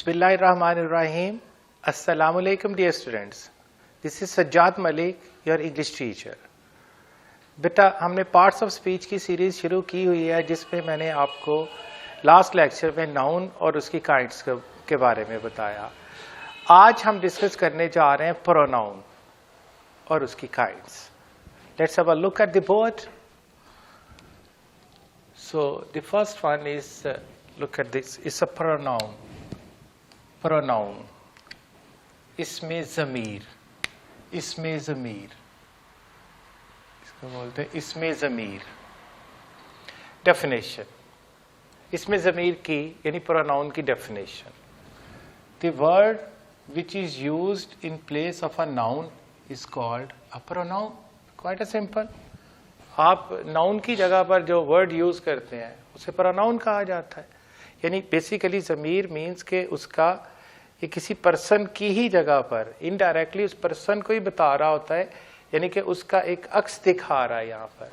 Bismillahirrahmanirrahim. Assalamu alaikum dear students. This is Sajjad Malik, your English teacher. बेटा हमने parts of speech की series शुरू की हुई है जिसमें मैंने आपको लास्ट लेक्चर में नाउन और उसकी काइंड्स के बारे में बताया. आज हम डिस्कस करने जा रहे हैं प्रोनाउन और उसकी kinds. Let's have a look at the board. So the first one is look at this. It's a pronoun. Pronoun. इसमें ज़मीर. इसमें ज़मीर. इसको बोलते हैं इसमें ज़मीर. Definition. इसमें ज़मीर की यानी pronoun की definition. The word which is used in place of a noun is called a pronoun. Quite a simple. आप नाउन की जगह पर जो वर्ड यूज करते हैं उसे प्रोनाउन कहा जाता है. यानी बेसिकली ज़मीर मीन्स के उसका ये किसी पर्सन की ही जगह पर इनडायरेक्टली उस पर्सन को ही बता रहा होता है. यानी कि उसका एक अक्स दिखा रहा है. यहाँ पर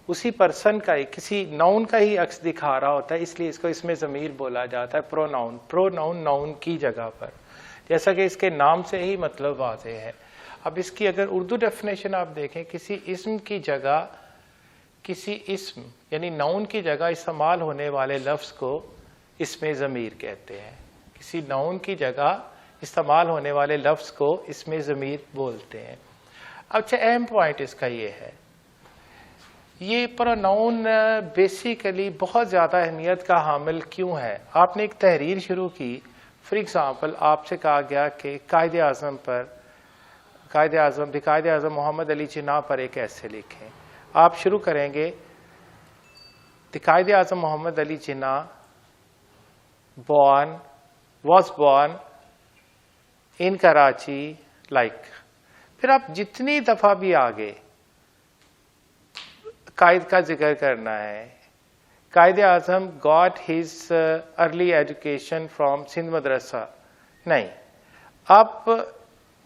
उसी पर्सन का ही किसी नाउन का ही अक्स दिखा रहा होता है, इसलिए इसको इसमें ज़मीर बोला जाता है. प्रोनाउन. प्रोनाउन नाउन की जगह पर, जैसा कि इसके नाम से ही मतलब वाज़ेह है. अब इसकी अगर उर्दू डेफिनेशन आप देखें, किसी इस्म की जगह किसी इस्म यानी नाउन की जगह इस्तेमाल होने वाले लफ्ज़ को इसमें ज़मीर कहते हैं. किसी नाउन की जगह इस्तेमाल होने वाले लफ्ज़ को इसमें ज़मीर बोलते हैं. अच्छा, अहम पॉइंट इसका ये है, ये प्रोनाउन बेसिकली बहुत ज़्यादा अहमियत का हामिल क्यों है. आपने एक तहरीर शुरू की, फॉर एग्ज़ाम्पल आपसे कहा गया कि कायदे आज़म मोहम्मद अली जिन्ना पर एक ऐसे लिखें. आप शुरू करेंगे, कायदे आज़म Mohammad Ali Jinnah was born in Karachi like. फिर आप जितनी दफ़ा भी आगे कायद का जिक्र करना है, Quaid Azam got his early education from Sindh Madrasa, नहीं. आप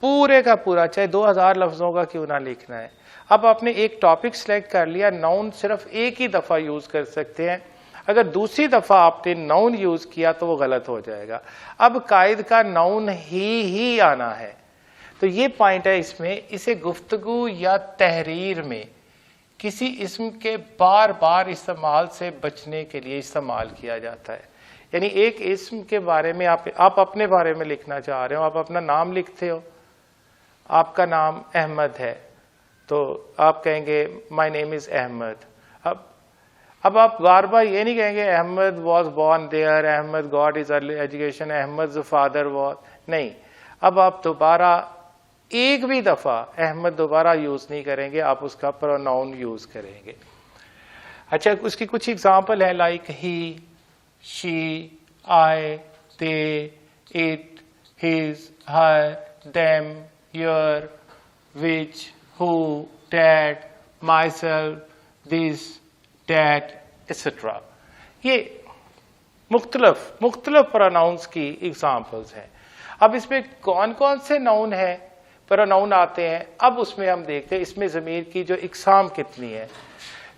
पूरे का पूरा चाहे 2000 लफ्ज़ों का क्यों ना लिखना है. अब आपने एक टॉपिक सेलेक्ट कर लिया, नाउन सिर्फ एक ही दफ़ा यूज़ कर सकते हैं. अगर दूसरी दफ़ा आपने नाउन यूज़ किया तो वो गलत हो जाएगा. अब कायद का नाउन ही आना है. तो ये पॉइंट है इसमें. इसे गुफ्तगू या तहरीर में किसी इस्म के बार बार इस्तेमाल से बचने के लिए इस्तेमाल किया जाता है. यानी एक इस्म के बारे में आप अपने बारे में लिखना चाह रहे हो, आप अपना नाम लिखते हो, आपका नाम अहमद है, तो आप कहेंगे माय नेम इज़ अहमद. अब आप बार बार ये नहीं कहेंगे Ahmed was born there, Ahmed got his early education, Ahmed father was, नहीं. अब आप दोबारा एक भी दफ़ा अहमद दोबारा यूज़ नहीं करेंगे, आप उसका प्रोनाउन यूज़ करेंगे. अच्छा, उसकी कुछ एग्जाम्पल है like he, she, I, they, it, his, her, them, your, which, who, that, myself, this, that, etc. ये मुख्तलिफ प्रोनाउंस की एग्जाम्पल्स हैं. अब इसमें कौन कौन से नाउन है प्रोनाउन आते हैं, अब उसमें हम देखते हैं इसमें ज़मीर की जो इकसाम कितनी है.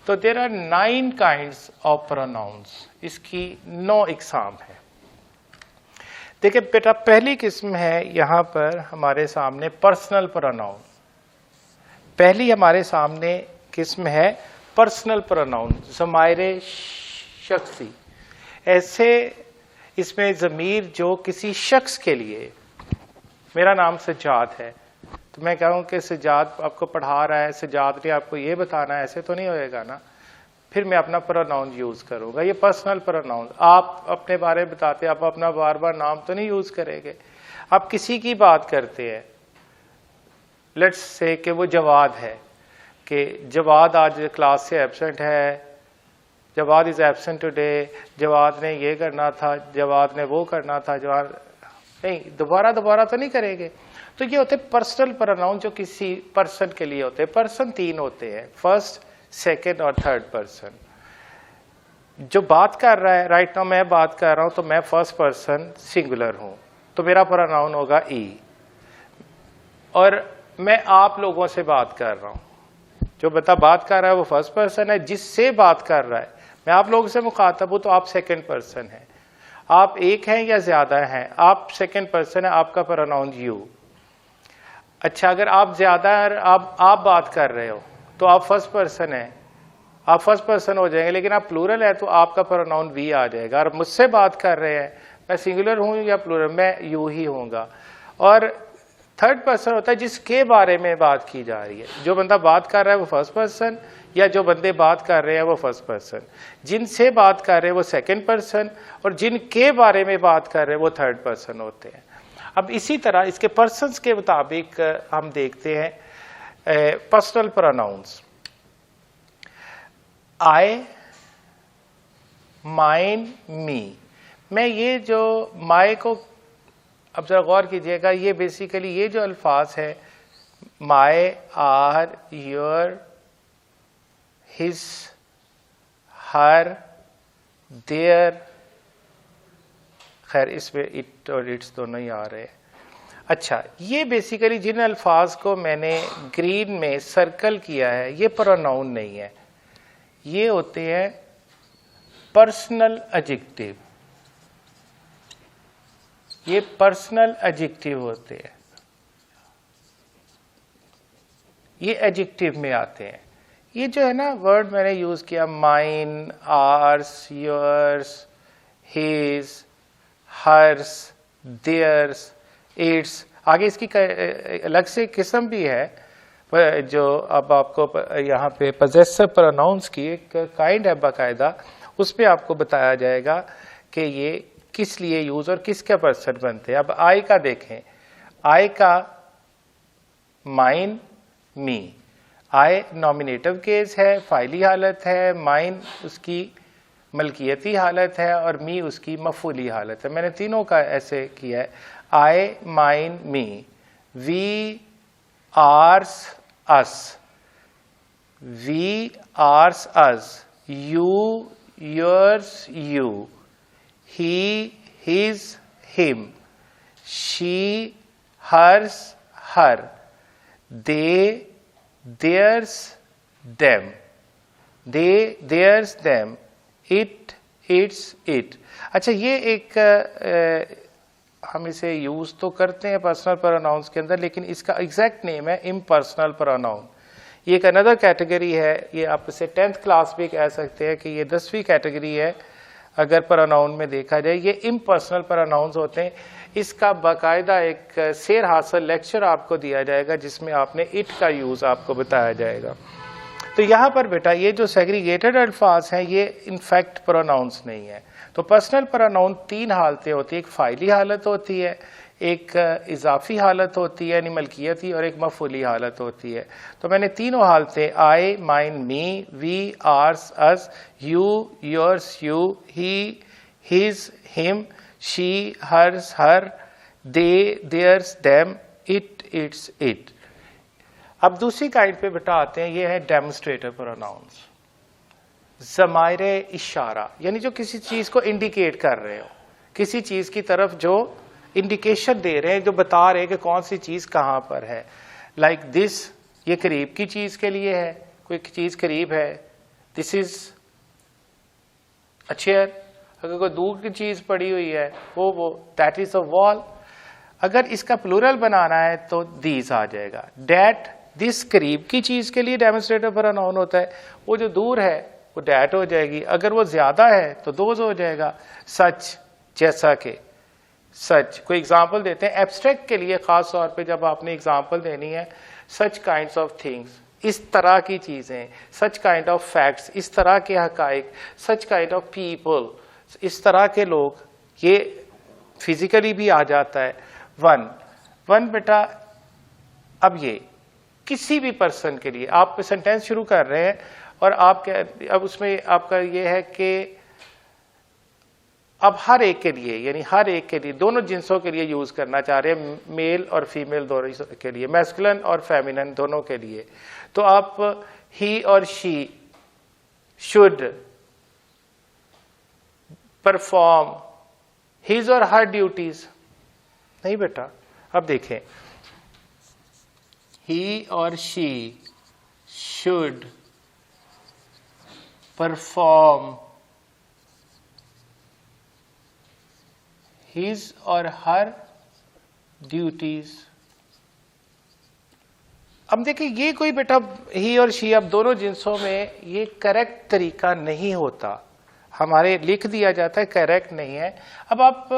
तो there are 9 kinds of pronouns. इसकी 9 इकसाम है. देखिए बेटा, पहली किस्म है यहाँ पर हमारे सामने पर्सनल प्रोनाउन. पहली हमारे सामने किस्म है पर्सनल प्रोनाउन, ज़माइरे शख्सी. ऐसे इसमें ज़मीर जो किसी शख्स के लिए, मेरा नाम सज्जाद है तो मैं कहूँ कि सज्जाद आपको पढ़ा रहा है, सज्जाद ने आपको ये बताना है, ऐसे तो नहीं होएगा ना. फिर मैं अपना प्रोनाउन यूज़ करूँगा. ये पर्सनल प्रोनाउन. आप अपने बारे में बताते, आप अपना बार बार नाम तो नहीं यूज़ करेंगे. आप किसी की बात करते हैं, लेट्स से कि वो जवाद है, कि जवाद आज क्लास से एब्सेंट है, Jawad is absent today, Jawad ने ये करना था, जवाद ने वो करना था, जवाद नहीं, दोबारा तो नहीं करेंगे. तो ये होते पर्सनल प्रोनाउन जो किसी पर्सन के लिए होते हैं. पर्सन 3 होते हैं, फर्स्ट, सेकंड और थर्ड पर्सन. जो बात कर रहा है, राइट नाउ मैं बात कर रहा हूँ तो मैं फर्स्ट पर्सन सिंगुलर हूँ, तो मेरा प्रोनाउन होगा ई. और मैं आप लोगों से बात कर रहा हूँ, जो बात कर रहा है वो फर्स्ट पर्सन है, जिससे बात कर रहा है मैं आप लोगों से मुखातब हूँ तो आप सेकंड पर्सन है. आप एक हैं या ज्यादा हैं, आप सेकंड पर्सन है, आपका प्रोनाउन यू। अच्छा, अगर आप ज्यादा है, आप बात कर रहे हो तो आप फर्स्ट पर्सन है, आप फर्स्ट पर्सन हो जाएंगे, लेकिन आप प्लूरल है तो आपका प्रोनाउन वी आ जाएगा। और मुझसे बात कर रहे हैं, मैं सिंगुलर हूं या प्लूरल, मैं यू ही होऊंगा। और थर्ड पर्सन होता है जिसके बारे में बात की जा रही है, जो बंदा बात कर रहा है वो फर्स्ट पर्सन, या जो बंदे बात कर रहे हैं वो फर्स्ट पर्सन, जिनसे बात कर रहे हैं वो सेकंड पर्सन, और जिनके बारे में बात कर रहे हैं वो थर्ड पर्सन होते हैं। अब इसी तरह इसके पर्सन्स के मुताबिक हम देखते हैं पर्सनल प्रोनाउंस। आई, माइन, मी। मैं ये जो माई को अब जरा गौर कीजिएगा, ये बेसिकली ये जो अल्फाज है my, our, your, his, her, their, खैर इसमें इट और इट्स दोनों ही आ रहे हैं। अच्छा, ये बेसिकली जिन अल्फाज को मैंने ग्रीन में सर्कल किया है ये प्रोनाउन नहीं है, ये होते हैं पर्सनल एडजेक्टिव। ये पर्सनल एडजेक्टिव होते हैं, ये एडजेक्टिव में आते हैं। ये जो है ना वर्ड मैंने यूज किया, mine, ours, yours, his, hers, theirs, its, आगे इसकी अलग से किस्म भी है जो अब आपको यहाँ पे पोजेसिव प्रोनाउंस की एक काइंड है बाकायदा, उस पर आपको बताया जाएगा कि ये किस लिए यूज और किसके पर्सन बनते हैं। अब आई का देखें, आई का माइन, मी। आई नॉमिनेटिव केस है, फाइली हालत है, माइन उसकी मलकियती हालत है और मी उसकी मफूली हालत है। मैंने तीनों का ऐसे किया है, I, mine, me. We, ours, us. We, ours, us. You, yours, you. He, his, him. She, hers, her. They, theirs, them. They, theirs, them. It, its, it. अच्छा, ये एक हम इसे यूज तो करते हैं पर्सनल प्रोनाउंस के अंदर, लेकिन इसका एग्जैक्ट नेम है इम्पर्सनल प्रोनाउन। ये एक अनदर कैटेगरी है, ये आप इसे 10th क्लास भी कह सकते हैं कि ये 10वीं कैटेगरी है अगर प्रोनाउन में देखा जाए। ये इम्पर्सनल प्रोनाउंस होते हैं। इसका बाकायदा एक सेर हासिल लेक्चर आपको दिया जाएगा जिसमें आपने इट का यूज आपको बताया जाएगा। तो यहाँ पर बेटा ये जो सेग्रीगेटेड अल्फाज हैं ये इनफैक्ट प्रोनाउंस नहीं है। तो पर्सनल प्रोनाउन 3 हालतें होती है, एक फाइली हालत होती है, एक इजाफी हालत होती है यानी मलकियती, और एक मफूली हालत होती है। तो मैंने तीनों हालतें I, mine, me, we, ours, us, you, yours, you, he, his, him, she, hers, her, they, theirs, them, it, its, it. अब दूसरी काइंड पे बेटा आते हैं, ये है डेमोन्स्ट्रेटिव प्रोनाउंस। ज़माइरे इशारा, यानी जो किसी चीज को इंडिकेट कर रहे हो, किसी चीज की तरफ जो इंडिकेशन दे रहे हैं, जो बता रहे हैं कि कौन सी चीज कहां पर है। लाइक दिस, ये करीब की चीज के लिए है, कोई चीज करीब है। This is a chair. अगर कोई दूर की चीज पड़ी हुई है वो दैट इज अ वॉल। अगर इसका प्लूरल बनाना है तो दीज आ जाएगा। डैट, दिस करीब की चीज के लिए डेमोन्स्ट्रेटिव प्रोनाउन होता है, वो जो दूर है वो डैट हो जाएगी। अगर वो ज्यादा है तो दोज हो जाएगा। सच, जैसा कि, सच। कोई एग्जाम्पल देते हैं एब्स्ट्रैक्ट के लिए, खास तौर पे जब आपने एग्जाम्पल देनी है, सच काइंड्स ऑफ थिंग्स, इस तरह की चीजें, सच काइंड ऑफ फैक्ट्स, इस तरह के हकाइक, सच काइंड ऑफ पीपल, इस तरह के लोग, ये फिजिकली भी आ जाता है। वन बेटा, अब ये किसी भी पर्सन के लिए आप सेंटेंस शुरू कर रहे हैं और आप अब उसमें आपका ये है कि अब हर एक के लिए, यानी हर एक के लिए, दोनों जिन्सों के लिए यूज करना चाह रहे हैं, मेल और फीमेल दोनों के लिए, मैस्कुलिन और फेमिनिन दोनों के लिए। तो आप ही और शी शुड परफॉर्म हिज और हर ड्यूटीज, नहीं बेटा। अब देखें, ही और शी शुड परफॉर्म हिज और हर ड्यूटीज। अब देखिए ये कोई बेटा ही और शी, अब दोनों जिन्सों में ये करेक्ट तरीका नहीं होता, हमारे लिख दिया जाता है, करेक्ट नहीं है। अब आप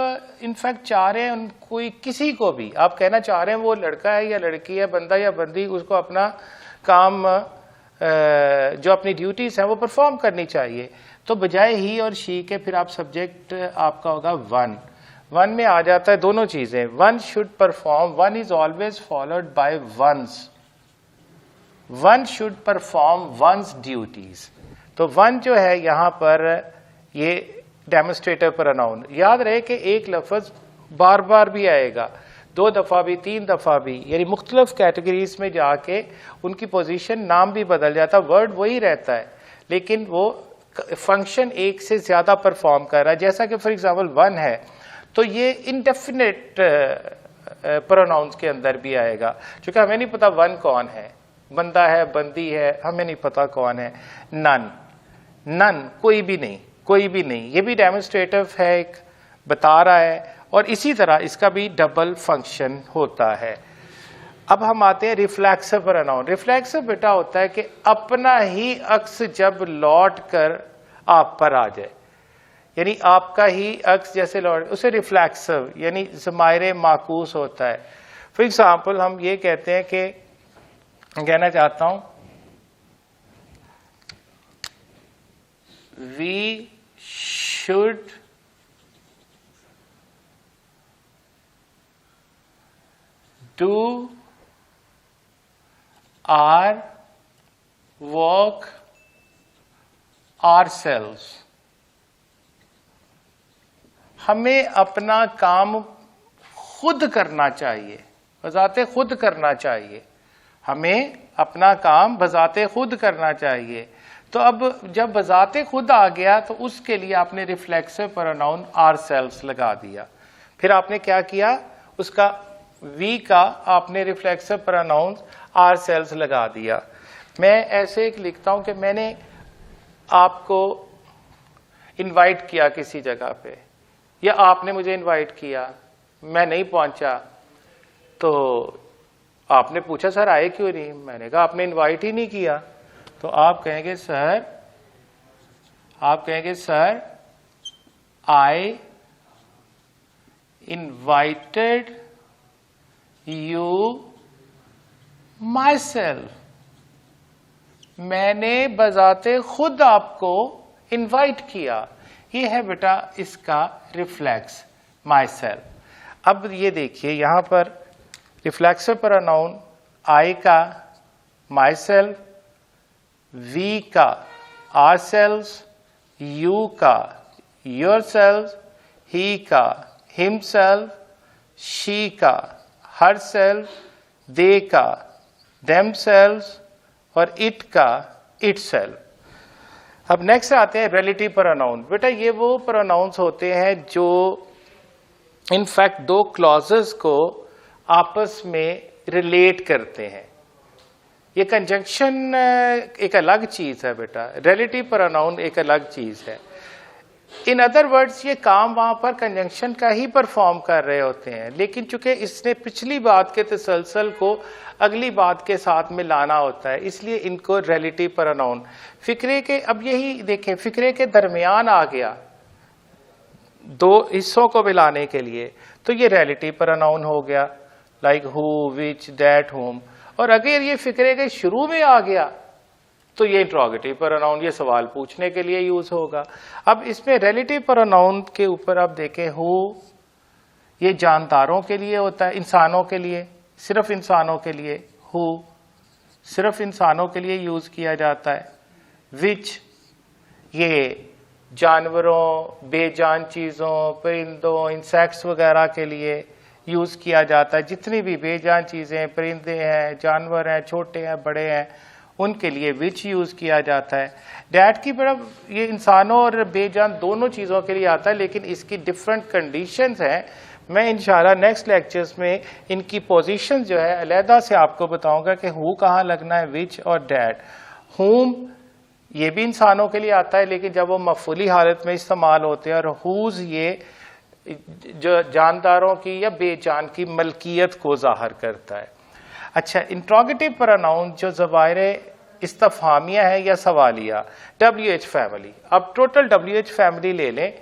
इनफैक्ट चाह रहे हैं कोई किसी को भी आप कहना चाह रहे हैं वो लड़का है या लड़की है, बंदा या बंदी, उसको अपना काम जो अपनी ड्यूटीज हैं वो परफॉर्म करनी चाहिए, तो बजाय ही और शी के फिर आप सब्जेक्ट आपका होगा वन। वन में आ जाता है दोनों चीजें, one should perform, one is always followed by ones, one should perform ones duties. तो वन जो है यहां पर ये डेमोन्स्ट्रेटिव प्रोनाउन, याद रहे कि एक लफ्ज बार बार भी आएगा, 2 दफा भी, 3 दफा भी, यानी मुख्तलिफ कैटेगरीज में जाके उनकी पोजीशन, नाम भी बदल जाता, वर्ड वही रहता है लेकिन वो फंक्शन एक से ज्यादा परफॉर्म कर रहा है। जैसा कि फॉर एग्जांपल वन है तो ये इनडेफिनेट प्रोनाउंस के अंदर भी आएगा, क्योंकि हमें नहीं पता वन कौन है, बंदा है, बंदी है, हमें नहीं पता कौन है। नन, नन कोई भी नहीं, कोई भी नहीं, ये भी डेमोन्स्ट्रेटिव है, एक बता रहा है, और इसी तरह इसका भी डबल फंक्शन होता है। अब हम आते हैं रिफ्लेक्सिव प्रोनाउन। रिफ्लेक्सिव बेटा होता है कि अपना ही अक्स जब लौट कर आप पर आ जाए, यानी आपका ही अक्स जैसे लौट, उसे रिफ्लेक्सिव यानी ज़माइर माकूस होता है। फॉर एग्जाम्पल हम ये कहते हैं कि, कहना चाहता हूं, we should do our work ourselves, हमें अपना काम खुद करना चाहिए, बजाते खुद करना चाहिए, हमें अपना काम बजाते खुद करना चाहिए। तो अब जब बजाते खुद आ गया तो उसके लिए आपने रिफ्लेक्सिव प्रोनाउन ourselves लगा दिया। फिर आपने क्या किया, उसका वी का आपने रिफ्लेक्सिव प्रोनाउन ourselves लगा दिया। मैं ऐसे एक लिखता हूं कि मैंने आपको इनवाइट किया किसी जगह पे, या आपने मुझे इनवाइट किया, मैं नहीं पहुंचा, तो आपने पूछा सर आए क्यों नहीं, मैंने कहा आपने इनवाइट ही नहीं किया। तो आप कहेंगे sir I invited you my self, मैंने बजाते खुद आपको इनवाइट किया। ये है बेटा इसका रिफ्लेक्स माई सेल्फ। अब ये देखिए यहां पर रिफ्लेक्सिव प्रोनाउन आई का माई सेल्फ, वी का आर सेल्फ, यू का योर सेल्फ, ही का हिम सेल्फ, शी का हर सेल्फ, दे का देम सेल्फ और इट का इट सेल्फ। अब नेक्स्ट आते हैं रिलेटिव प्रोनाउन। बेटा ये वो प्रोनाउंस होते हैं जो इनफैक्ट दो क्लॉजेस को आपस में रिलेट करते हैं। ये कंजंक्शन एक अलग चीज है बेटा, रिलेटिव प्रोनाउन एक अलग चीज है। इन अदर वर्ड्स ये काम वहां पर कंजंक्शन का ही परफॉर्म कर रहे होते हैं, लेकिन चूंकि इसने पिछली बात के तसलसल को अगली बात के साथ में लाना होता है, इसलिए इनको रिलेटिव प्रोनाउन फिक्रे के, अब यही देखें फिक्रे के दरमियान आ गया दो हिस्सों को मिलाने के लिए, तो ये रिलेटिव प्रोनाउन हो गया, like who, which, that, home. और अगर ये फिक्रे के शुरू में आ गया तो ये इंट्रोगेटिव प्रोनाउन, ये सवाल पूछने के लिए यूज होगा। अब इसमें रिलेटिव प्रोनाउन के ऊपर आप देखें, हु ये जानदारों के लिए होता है, इंसानों के लिए, सिर्फ इंसानों के लिए, हु सिर्फ इंसानों के लिए यूज किया जाता है। विच ये जानवरों, बेजान चीजों, परिंदों, इंसेक्ट्स वगैरह के लिए यूज किया जाता है। जितनी भी बेजान चीजें, परिंदे हैं, जानवर हैं, छोटे हैं, बड़े हैं, उनके लिए विच यूज किया जाता है। डैट की तरफ ये इंसानों और बेजान दोनों चीजों के लिए आता है, लेकिन इसकी डिफरेंट कंडीशंस हैं। मैं इंशाल्लाह नेक्स्ट लेक्चर्स में इनकी पोजीशन जो है अलहदा से आपको बताऊंगा कि हु कहाँ लगना है, विच और डैट। हुम ये भी इंसानों के लिए आता है, लेकिन जब वो मफूली हालत में इस्तेमाल होते हैं, और हुज ये जो जानदारों की या बेजान की मलकियत को जाहिर करता है। अच्छा, इंट्रोगेटिव प्रोनाउन जो ज़वाहिर इस्तफहामिया है या सवालिया, WH फैमिली। अब टोटल WH फैमिली ले लें,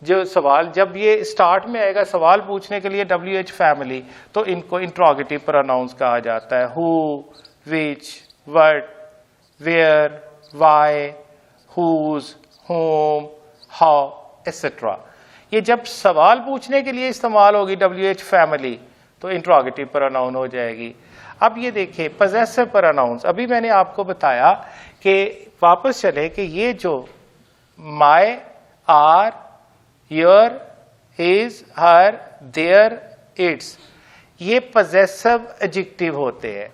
जो सवाल जब ये स्टार्ट में आएगा सवाल पूछने के लिए WH फैमिली, तो इनको इंट्रोगेटिव प्रोनाउंस कहा जाता है। Who, which, what, where, why, whose, whom, how, etcetera. ये जब सवाल पूछने के लिए इस्तेमाल होगी WH फैमिली तो इंट्रोगेटिव प्रोनाउन हो जाएगी। अब ये देखिए पजेसिव प्रोनाउंस, अभी मैंने आपको बताया कि वापस चले कि ये जो my, our, your, his, her, their, its, ये पजेसिव एडजेक्टिव होते हैं।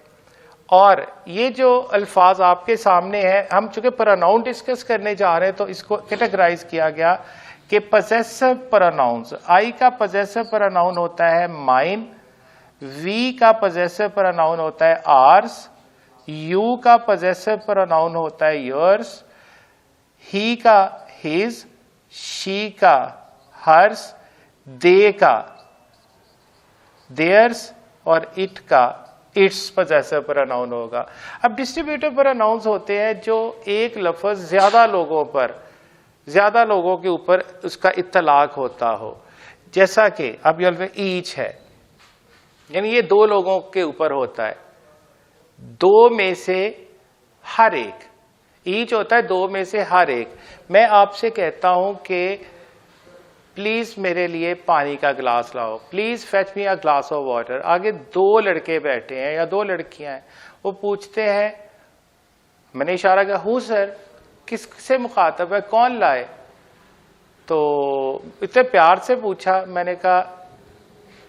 और ये जो अल्फाज आपके सामने हैं, हम चूंकि प्रोनाउन डिस्कस करने जा रहे हैं तो इसको कैटेगराइज किया गया कि पजेसिव प्रोनाउंस, आई का पजेसिव प्रोनाउन होता है माइन, वी का पजेसिव प्रोनाउन होता है आर्स, यू का पजेसिव प्रोनाउन होता है योर्स, ही का हिज, शी का हर्स, दे का देयर्स और इट का इट्स पजेसिव प्रोनाउन होगा। अब डिस्ट्रीब्यूटिव प्रोनाउंस होते हैं जो एक लफ्ज ज्यादा लोगों के ऊपर उसका इत्तलाक होता हो, जैसा कि अब ये ईच है, यानी ये दो लोगों के ऊपर होता है, दो में से हर एक। ईच होता है दो में से हर एक। मैं आपसे कहता हूं कि प्लीज मेरे लिए पानी का गिलास लाओ, please fetch me a glass of water. आगे दो लड़के बैठे हैं या दो लड़कियां हैं, वो पूछते हैं, मैंने इशारा किया, हु सर, किससे मुखातब है, कौन लाए? तो इतने प्यार से पूछा, मैंने कहा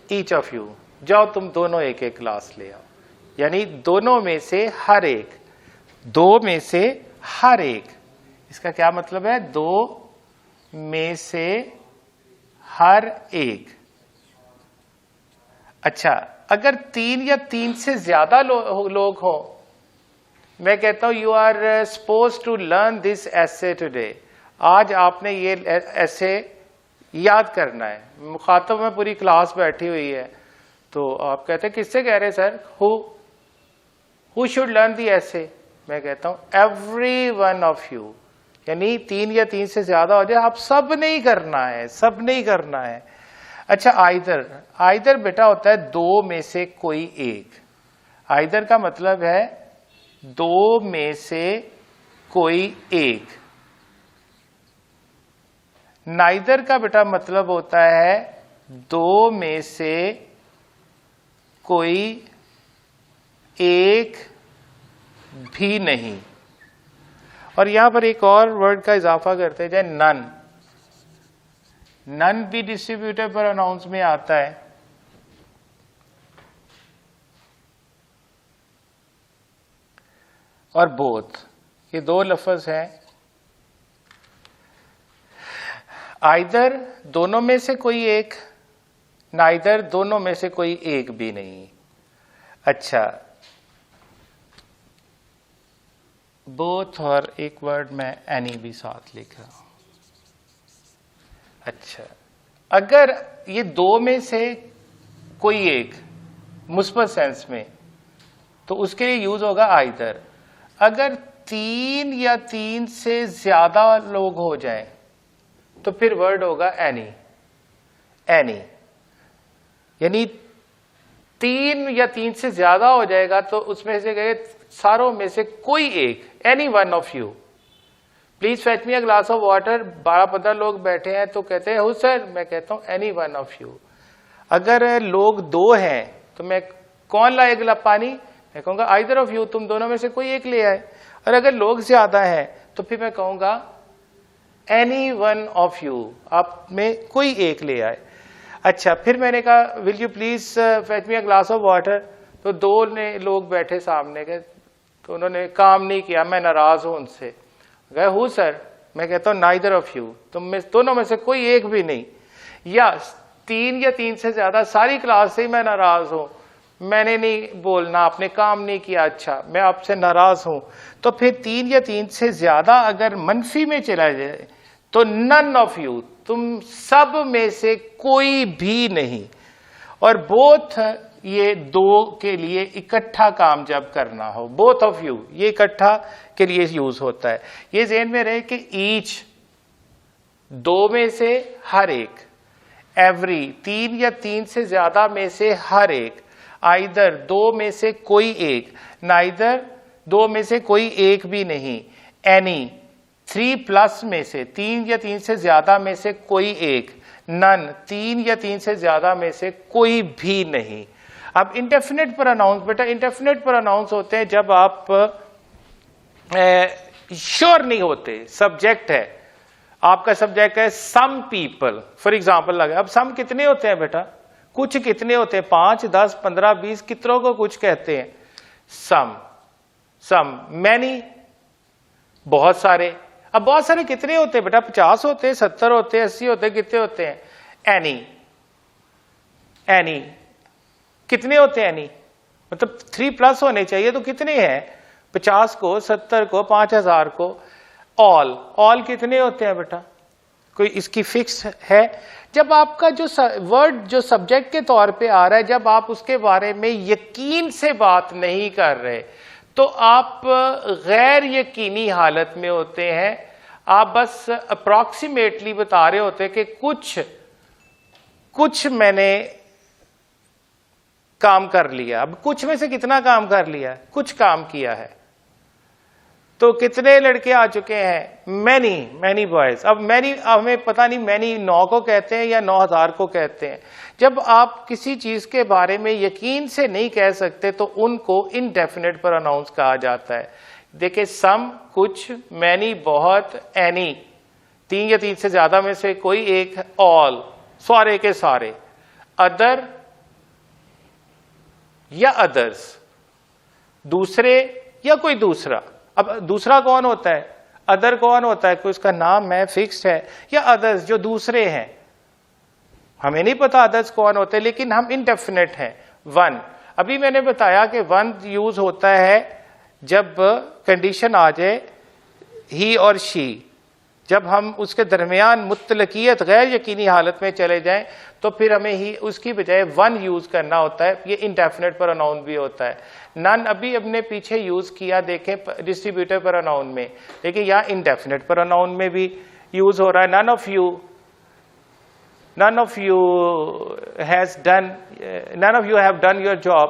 ईच ऑफ यू, जाओ तुम दोनों एक एक गिलास ले आओ। यानी दोनों में से हर एक, दो में से हर एक, इसका क्या मतलब है? दो में से हर एक। अच्छा, अगर तीन या तीन से ज्यादा लोग हो, मैं कहता हूं you are suppose to learn this essay today, आज आपने ये एसे याद करना है। मुखातब में पूरी क्लास बैठी हुई है, तो आप कहते हैं किससे कह रहे हैं sir? Who should learn the essay? मैं कहता हूं एवरी वन ऑफ यू, यानी तीन या तीन से ज्यादा हो जाए, आप सब नहीं करना है, सब नहीं करना है। अच्छा, आइदर बेटा होता है दो में से कोई एक। आइदर का मतलब है दो में से कोई एक। नाइदर का बेटा मतलब होता है दो में से कोई एक भी नहीं। और यहां पर एक और वर्ड का इजाफा करते हैं, जैसे नन। नन भी डिस्ट्रीब्यूटिव प्रोनाउंस में आता है। और बोथ, ये दो लफ्ज हैं। आइदर दोनों में से कोई एक, नाइदर दोनों में से कोई एक भी नहीं। अच्छा, बोथ और एक वर्ड में एनी भी साथ लिखा। अच्छा, अगर ये दो में से कोई एक मुस्बत सेंस में, तो उसके लिए यूज होगा आइदर। अगर तीन या तीन से ज्यादा लोग हो जाएं, तो फिर वर्ड होगा एनी। एनी यानी तीन या तीन से ज्यादा हो जाएगा तो उसमें से गए सारों में से कोई एक, any one of you, please fetch me a glass of water. 12-15 लोग बैठे हैं तो कहते हैं हु सर, मैं कहता हूं एनी वन ऑफ यू। अगर लोग दो हैं तो मैं कौन लाए गिलास पानी, मैं कहूंगा आइदर ऑफ यू, तुम दोनों में से कोई एक ले आए। और अगर लोग ज्यादा हैं तो फिर मैं कहूंगा एनी वन ऑफ यू, आप में कोई एक ले आए। अच्छा, फिर मैंने कहा will you please fetch me a glass of water, तो दो ने लोग बैठे सामने के, तो उन्होंने काम नहीं किया, मैं नाराज हूं उनसे। गए हु सर, मैं कहता हूं नाइदर ऑफ यू, तुम में दोनों में से कोई एक भी नहीं। या तीन या तीन से ज्यादा, सारी क्लास से ही मैं नाराज हूं, मैंने नहीं बोलना, आपने काम नहीं किया, अच्छा मैं आपसे नाराज हूं। तो फिर तीन या तीन से ज्यादा अगर मनफी में चला जाए तो नन ऑफ यू, तुम सब में से कोई भी नहीं। और बोथ, ये दो के लिए इकट्ठा काम जब करना हो, बोथ ऑफ यू, ये इकट्ठा के लिए यूज होता है। ये ज़हन में रहे कि ईच, दो में से हर एक, एवरी, तीन या तीन से ज्यादा में से हर एक, आइदर, दो में से कोई एक, नाइदर, दो में से कोई एक भी नहीं, एनी, थ्री प्लस में से, तीन या तीन से ज्यादा में से कोई एक, नन, तीन या तीन से ज्यादा में से कोई भी नहीं। अब इंडेफिनिट प्रोनाउंस, बेटा इंडेफिनिट प्रोनाउंस होते हैं जब आप श्योर नहीं होते, सब्जेक्ट है, आपका सब्जेक्ट है सम पीपल, फॉर एग्जाम्पल लगा। अब सम कितने होते हैं बेटा? कुछ कितने होते हैं? 5, 10, 15, 20, कितनों को कुछ कहते हैं? सम। सम, मैनी, बहुत सारे। अब बहुत सारे कितने होते हैं बेटा? 50 होते हैं, 70 होते हैं, 80 होते हैं, कितने होते हैं? एनी। एनी कितने होते हैं? एनी मतलब 3 प्लस होने चाहिए, तो कितने हैं? 50 को, 70 को, 5000 को। ऑल, ऑल कितने होते हैं बेटा? कोई इसकी फिक्स है? जब आपका जो वर्ड जो सब्जेक्ट के तौर पे आ रहा है, जब आप उसके बारे में यकीन से बात नहीं कर रहे, तो आप गैर यकीनी हालत में होते हैं। आप बस अप्रॉक्सीमेटली बता रहे होते हैं कि कुछ मैंने काम कर लिया। अब कुछ में से कितना काम कर लिया? कुछ काम किया है। तो कितने लड़के आ चुके हैं? Many, many boys. अब मैनी, हमें पता नहीं मैनी 9 को कहते हैं या 9000 को कहते हैं। जब आप किसी चीज के बारे में यकीन से नहीं कह सकते तो उनको इनडेफिनेट प्रोनाउंस कहा जाता है। देखिए, सम कुछ, मैनी बहुत, एनी तीन या तीन से ज्यादा में से कोई एक, ऑल सारे के सारे, अदर या अदर्स दूसरे या कोई दूसरा। अब दूसरा कौन होता है? अदर कौन होता है? कोई उसका नाम है, फिक्स्ड है, या अदर्स जो दूसरे हैं? हमें नहीं पता अदर्स कौन होते हैं, लेकिन हम इनडेफिनेट हैं। वन, अभी मैंने बताया कि वन यूज होता है जब कंडीशन आ जाए ही और शी, जब हम उसके दरमियान मुतलकियत गैर यकीनी हालत में चले जाएं तो फिर हमें ही उसकी बजाय वन यूज करना होता है। ये इनडेफिनेट प्रोनाउन भी होता है। नन अभी अपने पीछे यूज किया, देखें डिस्ट्रीब्यूटिव प्रोनाउन में, लेकिन यहाँ इनडेफिनेट प्रोनाउन में भी यूज हो रहा है। None of you, none of you have done your job,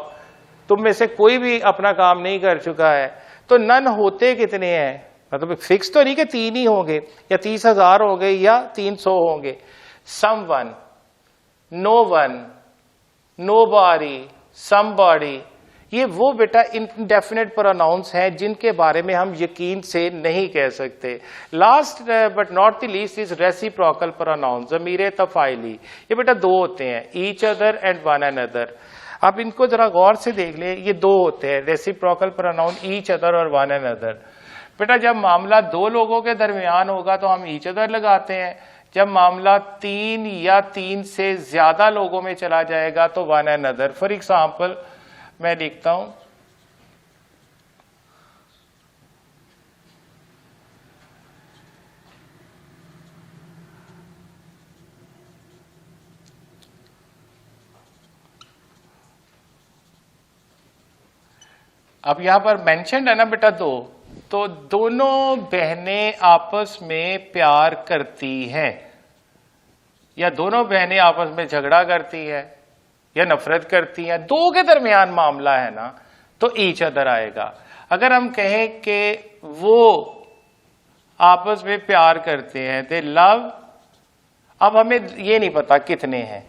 तुम में से कोई भी अपना काम नहीं कर चुका है। तो नन होते कितने हैं? मतलब फिक्स तो नहीं कि 3 ही होंगे या 30,000 होंगे या 300 होंगे। someone, no one, nobody, somebody, ये वो बेटा इनडेफिनेट प्रोनाउंस हैं जिनके बारे में हम यकीन से नहीं कह सकते। Last but not the least is reciprocal pronoun, ज़मीर तफाइली। ये बेटा 2 होते हैं, each other and one another. आप इनको जरा गौर से देख लें, ये 2 होते हैं रेसिप्रोकल प्रोनाउन, ईच अदर और वन अनदर। बेटा जब मामला 2 लोगों के दरमियान होगा तो हम ईच अदर लगाते हैं। जब मामला 3 या 3 से ज्यादा लोगों में चला जाएगा तो वन अनदर। फॉर एग्जाम्पल मैं लिखता हूं, अब यहां पर मेंशन है ना बेटा 2, तो दोनों बहनें आपस में प्यार करती हैं या दोनों बहनें आपस में झगड़ा करती है या नफरत करती हैं, 2 के दरमियान मामला है ना, तो ईच अदर आएगा। अगर हम कहें कि वो आपस में प्यार करते हैं, दे लव, अब हमें ये नहीं पता कितने हैं,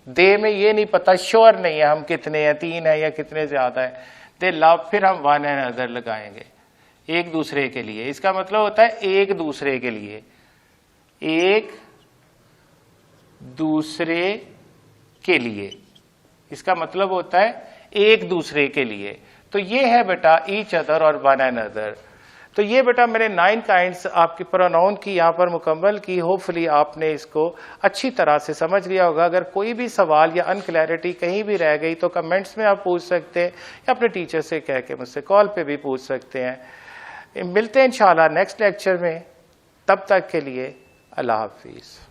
दे में ये नहीं पता, श्योर नहीं है हम कितने हैं, 3 है या कितने ज्यादा है। दे लव, फिर हम वन एंड अदर लगाएंगे एक दूसरे के लिए। इसका मतलब होता है एक दूसरे के लिए, एक दूसरे के लिए, इसका मतलब होता है एक दूसरे के लिए। तो ये है बेटा ईच अदर और वन एंड अदर। तो ये बेटा मैंने 9 काइंड्स आपकी प्रोनाउन की यहाँ पर मुकम्मल की। होपफुली आपने इसको अच्छी तरह से समझ लिया होगा। अगर कोई भी सवाल या अनक्लैरिटी कहीं भी रह गई तो कमेंट्स में आप पूछ सकते हैं या अपने टीचर से कह के मुझसे कॉल पे भी पूछ सकते हैं। मिलते हैं इंशाल्लाह नेक्स्ट लेक्चर में, तब तक के लिए अल्लाह हाफिज़।